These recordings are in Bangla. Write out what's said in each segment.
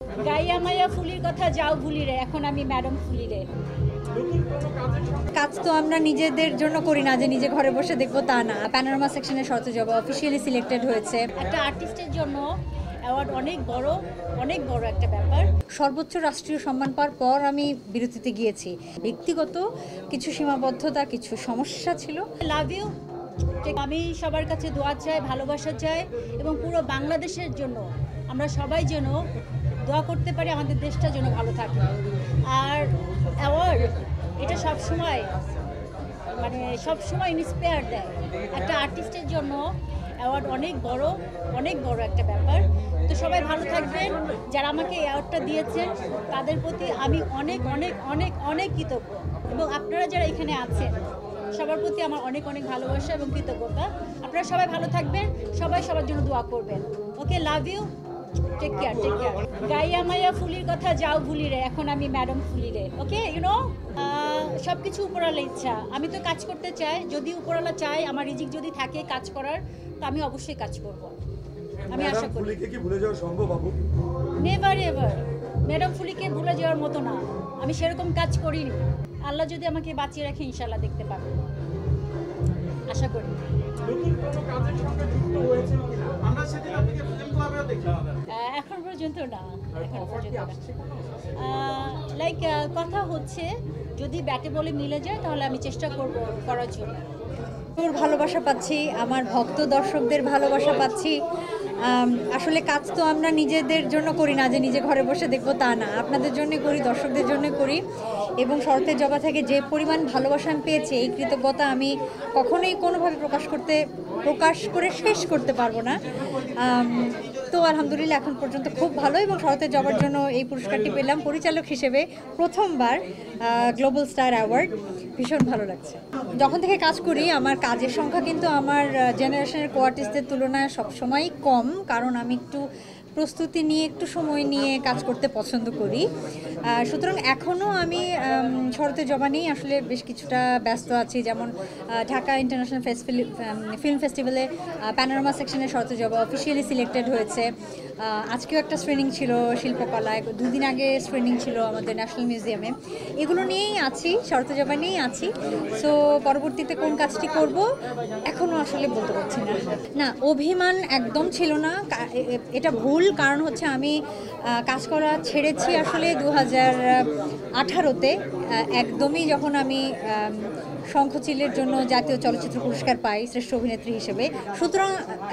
গাইয়া মাইয়া ফুলির কথা যাও ভুলি রে, এখন আমি ম্যাডাম ফুলি রে। কাজ তো আমরা নিজেদের জন্য করি না যে নিজে ঘরে বসে দেখবো তা না। প্যানোরামা সেকশনে শরত জবা অফিসিয়ালি সিলেক্টেড হয়েছে। একটা আর্টিস্টের জন্য অ্যাওয়ার্ড অনেক বড় একটা ব্যাপার। সর্বোচ্চ রাষ্ট্রীয় সম্মান পাওয়ার পর আমি বিরতিতে গিয়েছি। ব্যক্তিগত কিছু সীমাবদ্ধতা, কিছু সমস্যা ছিল। Love you. আমি সবার কাছে দোয়া চাই, ভালোবাসা চাই এবং পুরো বাংলাদেশের জন্য আমরা সবাই যেন দোয়া করতে পারি আমাদের দেশটা যেন ভালো থাকে। আর অ্যাওয়ার্ড এটা সবসময় ইন্সপায়ার দেয়। একটা আর্টিস্টের জন্য অ্যাওয়ার্ড অনেক বড় একটা ব্যাপার। তো সবাই ভালো থাকবেন। যারা আমাকে এই অ্যাওয়ার্ডটা দিয়েছেন তাদের প্রতি আমি অনেক কৃতজ্ঞ, এবং আপনারা যারা এখানে আছেন সবার প্রতি আমার অনেক ভালোবাসা এবং কৃতজ্ঞতা। আপনারা সবাই ভালো থাকবেন, সবাই সবার জন্য দোয়া করবেন। ওকে, লাভ ইউ, টেক কেয়ার। গাইয়া মাইয়া ফুলির কথা যাও ভুলি রে, এখন আমি ম্যাডাম ফুলি রে। ওকে, সব কিছু উপরওয়ালা ইচ্ছা। আমি তো কাজ করতে চাই, যদি উপরওয়ালা চাই আমার রিজিক যদি থাকে কাজ করার, তো আমি অবশ্যই কাজ করব। আমি আশা করি। ফুলিকে কি ভুলে যাওয়া সম্ভব আপু? Never ever. ম্যাডাম ফুলিকে ভুলে যাওয়ার মতো না, আমি সেরকম কাজ করিনি। আল্লাহ যদি আমাকে বাঁচিয়ে রাখে ইনশাল্লাহ দেখতে পাবো, আশা করি। এখন পর্যন্ত না। লাইক কথা হচ্ছে, যদি ব্যাটে বলে মিলে যায় তাহলে আমি চেষ্টা করব করার জন্য। তোর ভালোবাসা পাচ্ছি, আমার ভক্ত দর্শকদের ভালোবাসা পাচ্ছি। আসলে কাজ তো আমরা নিজেদের জন্য করি না যে নিজে ঘরে বসে দেখবো তা না। আপনাদের জন্য করি, দর্শকদের জন্য করি। এবং শরতের জবা থেকে যে পরিমাণ ভালোবাসা আমি পেয়েছি, এই কৃতজ্ঞতা আমি কখনোই কোনোভাবে প্রকাশ করে শেষ করতে পারবো না। তো আলহামদুলিল্লাহ এখন পর্যন্ত খুব ভালো, এবং শরতের জবার জন্য এই পুরস্কারটি পেলাম পরিচালক হিসেবে প্রথমবার, গ্লোবাল স্টার অ্যাওয়ার্ড। ভীষণ ভালো লাগছে। যখন থেকে কাজ করি আমার কাজের সংখ্যা কিন্তু আমার জেনারেশনের কোয়ার্টিস্টদের তুলনায় সবসময়ই কম, কারণ আমি একটু প্রস্তুতি নিয়ে একটু সময় নিয়ে কাজ করতে পছন্দ করি। সুতরাং এখনও আমি শরতের জবা নিয়েই আসলে বেশ কিছুটা ব্যস্ত আছি। যেমন ঢাকা ইন্টারন্যাশনাল ফিল্ম ফেস্টিভ্যালে প্যানোরামা সেকশনে শরতের জবা অফিসিয়ালি সিলেক্টেড হয়েছে। আজকেও একটা স্ক্রিনিং ছিল শিল্পকলায়, দুদিন আগে স্ক্রিনিং ছিল আমাদের ন্যাশনাল মিউজিয়ামে। এগুলো নিয়েই আছি, শরতের জবা নিয়েই আছি। সো পরবর্তীতে কোন কাজটি করব এখনও আসলে বলতে পারছি না। না, অভিমান একদম ছিল না, এটা ভুল। কারণ হচ্ছে আমি কাজ করা ছেড়েছি আসলে 2018-তে, একদমই যখন আমি শঙ্খচিলের জন্য জাতীয় চলচ্চিত্র পুরস্কার পাই শ্রেষ্ঠ অভিনেত্রী হিসেবে। সুতরাং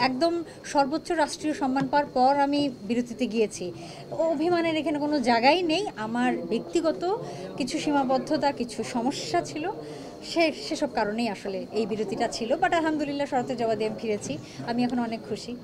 একদম সর্বোচ্চ রাষ্ট্রীয় সম্মান পাওয়ার পর আমি বিরতিতে গিয়েছি। অভিমানের এখানে কোনো জায়গাই নেই। আমার ব্যক্তিগত কিছু সীমাবদ্ধতা, কিছু সমস্যা ছিল, সেসব কারণেই আসলে এই বিরতিটা ছিল। বাট আলহামদুলিল্লাহ শরতের জবা দিয়ে ফিরেছি, আমি এখন অনেক খুশি।